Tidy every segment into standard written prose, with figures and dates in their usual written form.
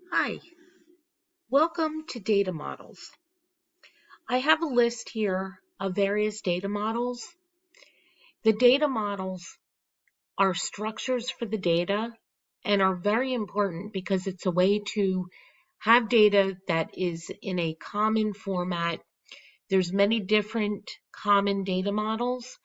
Hi, welcome to Data Models. I have a list here of various data models. The data models are structures for the data and are very important because it's a way to have data that is in a common format. There's many different common data models,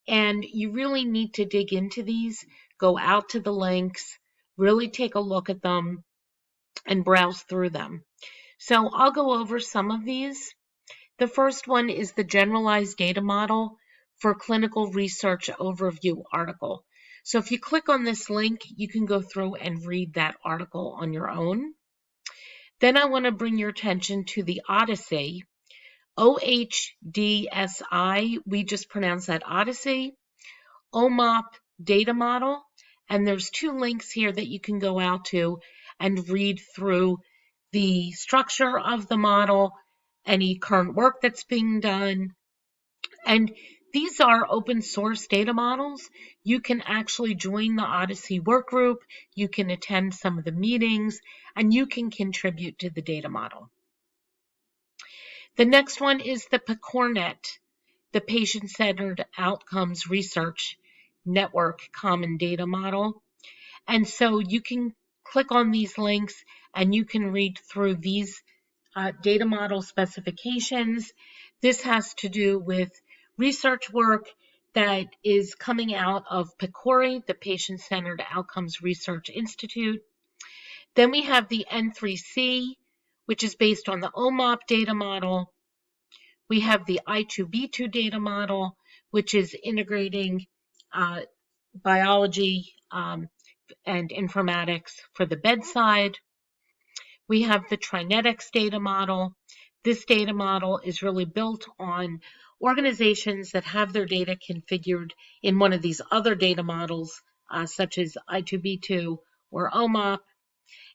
and you really need to dig into these, go out to the links, really take a look at them, and browse through them. So I'll go over some of these. The first one is the Generalized Data Model for Clinical Research Overview article. So if you click on this link, you can go through and read that article on your own. Then I want to bring your attention to the Odyssey, OHDSI, we just pronounce that Odyssey, OMOP data model, and there's two links here that you can go out to and read through the structure of the model, any current work that's being done. And these are open source data models. You can actually join the Odyssey workgroup, you can attend some of the meetings, and you can contribute to the data model. The next one is the PCORNet, the Patient-Centered Outcomes Research Network Common Data Model. And so you can click on these links and you can read through these data model specifications. This has to do with research work that is coming out of PCORI, the Patient-Centered Outcomes Research Institute. Then we have the N3C, which is based on the OMOP data model. We have the I2B2 data model, which is integrating biology and informatics for the bedside. We have the Trinetics data model. This data model is really built on organizations that have their data configured in one of these other data models, such as I2B2 or OMOP.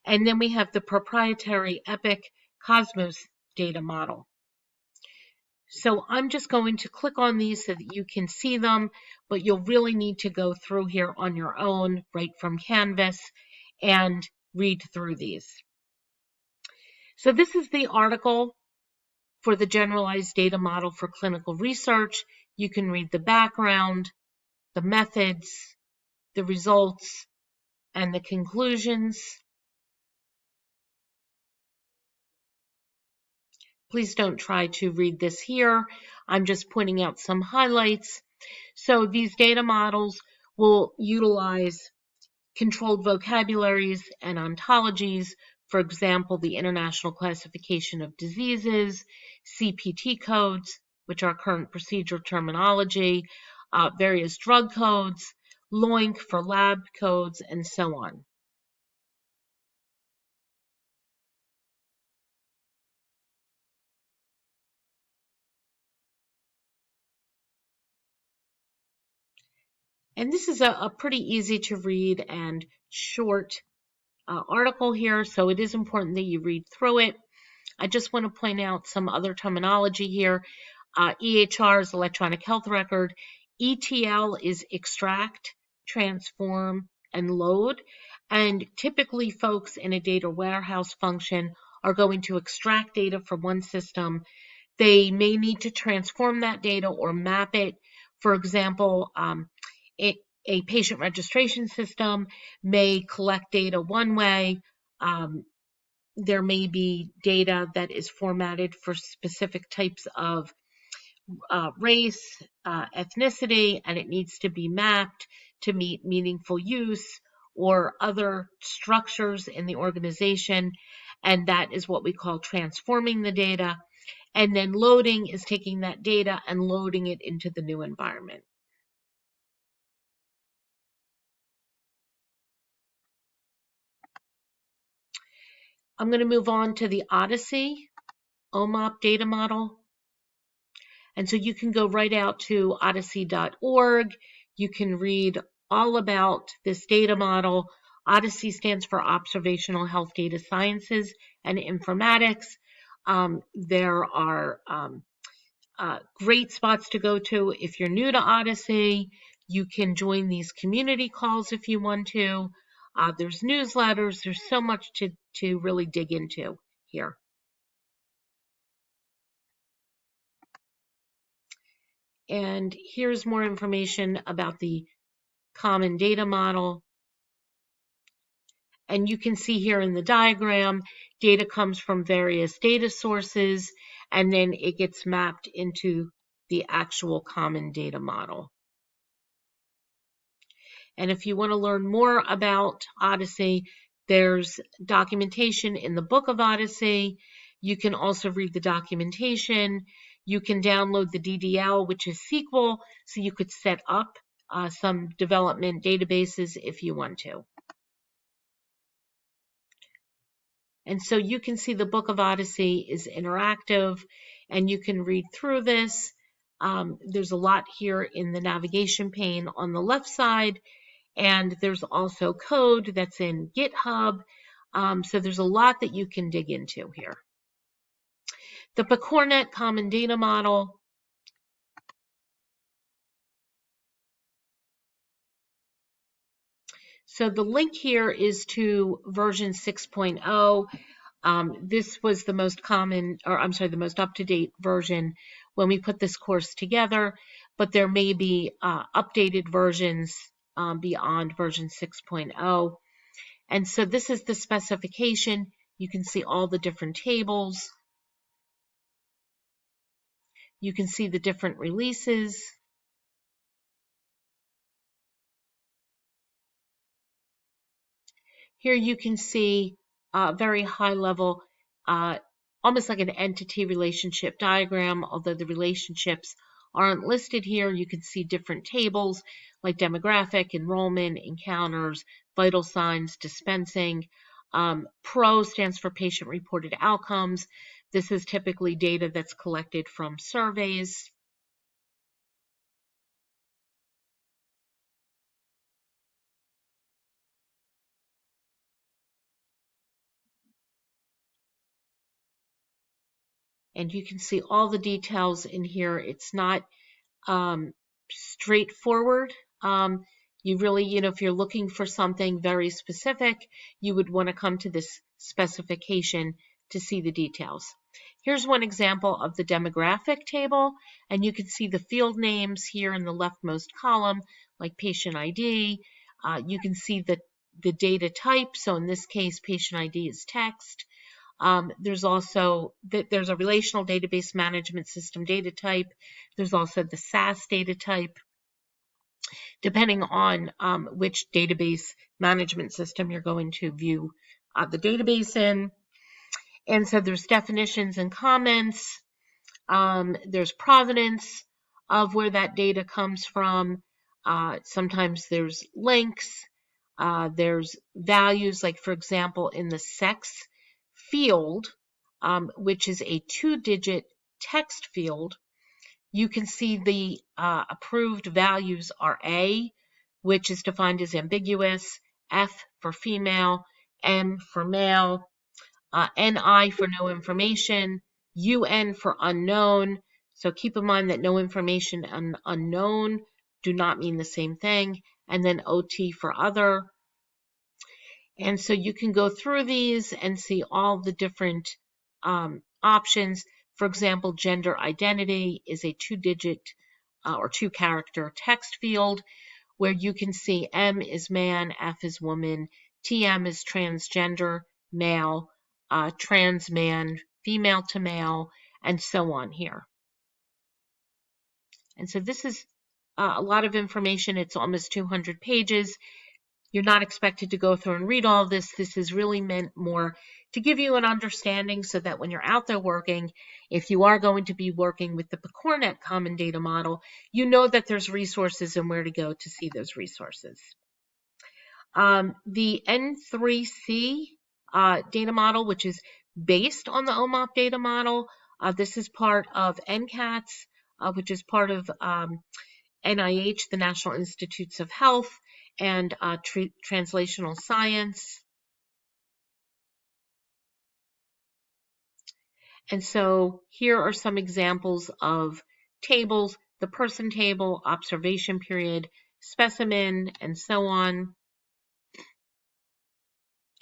And then we have the proprietary EPIC Cosmos data model. So I'm just going to click on these so that you can see them, but you'll really need to go through here on your own, right from Canvas, and read through these. So this is the article for the Generalized Data Model for Clinical Research. You can read the background, the methods, the results, and the conclusions. Please don't try to read this here. I'm just pointing out some highlights. So these data models will utilize controlled vocabularies and ontologies, for example, the International Classification of Diseases, CPT codes, which are current procedure terminology, various drug codes, LOINC for lab codes, and so on. And this is a pretty easy to read and short article here, so it is important that you read through it. I just want to point out some other terminology here. EHR is electronic health record. ETL is extract, transform, and load. And typically folks in a data warehouse function are going to extract data from one system. They may need to transform that data or map it. For example, a patient registration system may collect data one way. There may be data that is formatted for specific types of race, ethnicity, and it needs to be mapped to meet meaningful use or other structures in the organization. And that is what we call transforming the data. And then loading is taking that data and loading it into the new environment. I'm going to move on to the Odyssey OMOP data model. And so you can go right out to odyssey.org. You can read all about this data model. Odyssey stands for Observational Health Data Sciences and Informatics. There are great spots to go to. If you're new to Odyssey, you can join these community calls if you want to. There's newsletters. There's so much to really dig into here. And here's more information about the common data model. And you can see here in the diagram, data comes from various data sources, and then it gets mapped into the actual common data model. And if you want to learn more about Odyssey, there's documentation in the book of Odyssey. You can also read the documentation. You can download the DDL, which is SQL, so you could set up some development databases if you want to. And so you can see the book of Odyssey is interactive, and you can read through this. There's a lot here in the navigation pane on the left side, and there's also code that's in GitHub. So there's a lot that you can dig into here. The PecorNet Common Data Model. So the link here is to version 6.0. This was the most common, or I'm sorry, the most up-to-date version when we put this course together, but there may be updated versions beyond version 6.0. And so this is the specification. You can see all the different tables. You can see the different releases. Here you can see a very high level, almost like an entity relationship diagram, although the relationships aren't listed here. You can see different tables like demographic, enrollment, encounters, vital signs, dispensing. PRO stands for patient reported outcomes. This is typically data that's collected from surveys. And you can see all the details in here. It's not straightforward. You really, if you're looking for something very specific, you would want to come to this specification to see the details. Here's one example of the demographic table, and you can see the field names here in the leftmost column, like patient ID. You can see the data type. So in this case, patient ID is text. There's also there's a relational database management system data type. There's also the SAS data type, depending on which database management system you're going to view the database in. And so there's definitions and comments. There's provenance of where that data comes from. Sometimes there's links. There's values, like for example, in the sex field, which is a 2-digit text field, you can see the approved values are A, which is defined as ambiguous, F for female, M for male, NI for no information, UN for unknown. So keep in mind that no information and unknown do not mean the same thing. And then OT for other. And so you can go through these and see all the different options. For example, gender identity is a 2-digit or 2-character text field where you can see M is man, F is woman, TM is transgender, male, trans man, female to male, and so on here. And so this is a lot of information. It's almost 200 pages. You're not expected to go through and read all of this. This is really meant more to give you an understanding so that when you're out there working, if you are going to be working with the PecorNet Common Data Model, you know that there's resources and where to go to see those resources. The N3C data model, which is based on the OMOP data model, this is part of NCATS, which is part of NIH, the National Institutes of Health, and translational science. And so here are some examples of tables: the person table, observation period, specimen, and so on.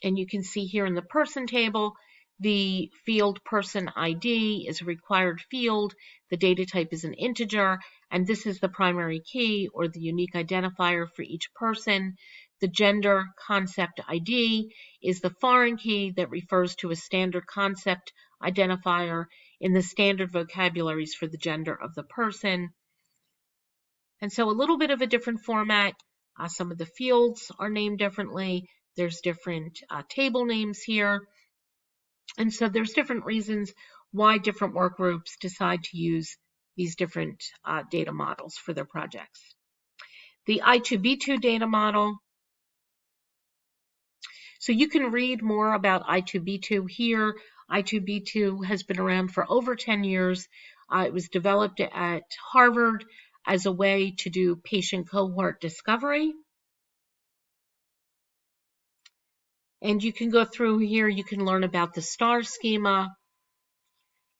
And you can see here in the person table, the field person ID is a required field. The data type is an integer, and this is the primary key or the unique identifier for each person. The gender concept ID is the foreign key that refers to a standard concept identifier in the standard vocabularies for the gender of the person. And so a little bit of a different format. Some of the fields are named differently. There's different table names here. And so there's different reasons why different work groups decide to use these different data models for their projects. The I2B2 data model. So you can read more about I2B2 here. I2B2 has been around for over 10 years. It was developed at Harvard as a way to do patient cohort discovery. And you can go through here, you can learn about the STAR schema,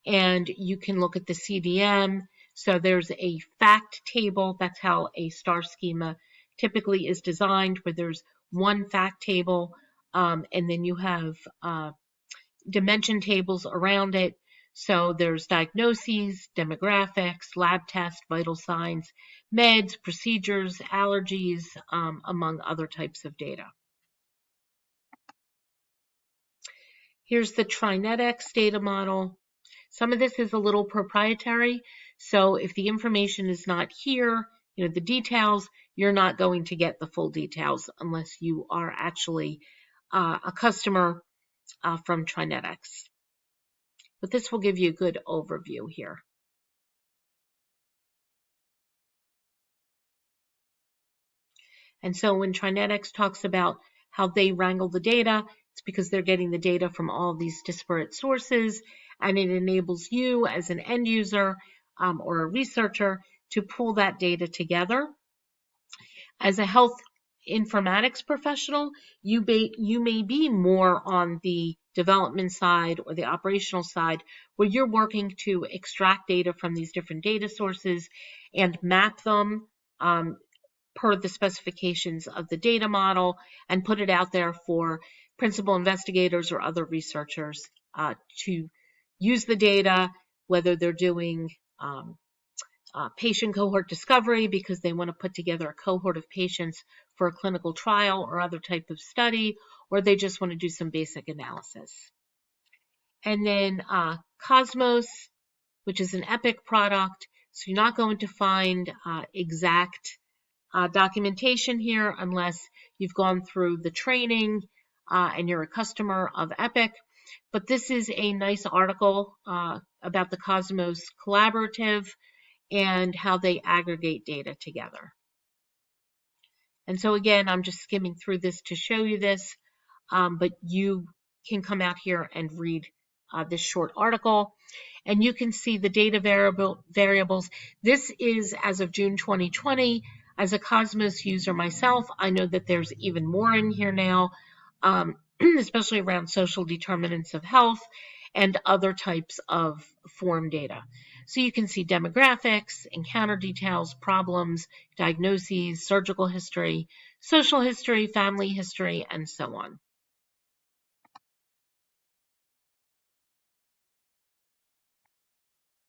and you can look at the CDM. So there's a fact table. That's how a STAR schema typically is designed, where there's one fact table, and then you have dimension tables around it. So there's diagnoses, demographics, lab tests, vital signs, meds, procedures, allergies, among other types of data. Here's the Trinetics data model. Some of this is a little proprietary, so if the information is not here, the details, you're not going to get the full details unless you are actually a customer from Trinetics. But this will give you a good overview here. And so when Trinetics talks about how they wrangle the data, it's because they're getting the data from all of these disparate sources, and it enables you as an end user or a researcher to pull that data together. As a health informatics professional, you may be more on the development side or the operational side, where you're working to extract data from these different data sources and map them per the specifications of the data model and put it out there for principal investigators or other researchers to use the data, whether they're doing patient cohort discovery because they want to put together a cohort of patients for a clinical trial or other type of study, or they just want to do some basic analysis. And then Cosmos, which is an Epic product, so you're not going to find exact documentation here unless you've gone through the training and you're a customer of Epic. But this is a nice article about the Cosmos Collaborative and how they aggregate data together. And so again, I'm just skimming through this to show you this, but you can come out here and read this short article, and you can see the data variables. This is as of June 2020. As a Cosmos user myself, I know that there's even more in here now, especially around social determinants of health and other types of form data. So you can see demographics, encounter details, problems, diagnoses, surgical history, social history, family history, and so on.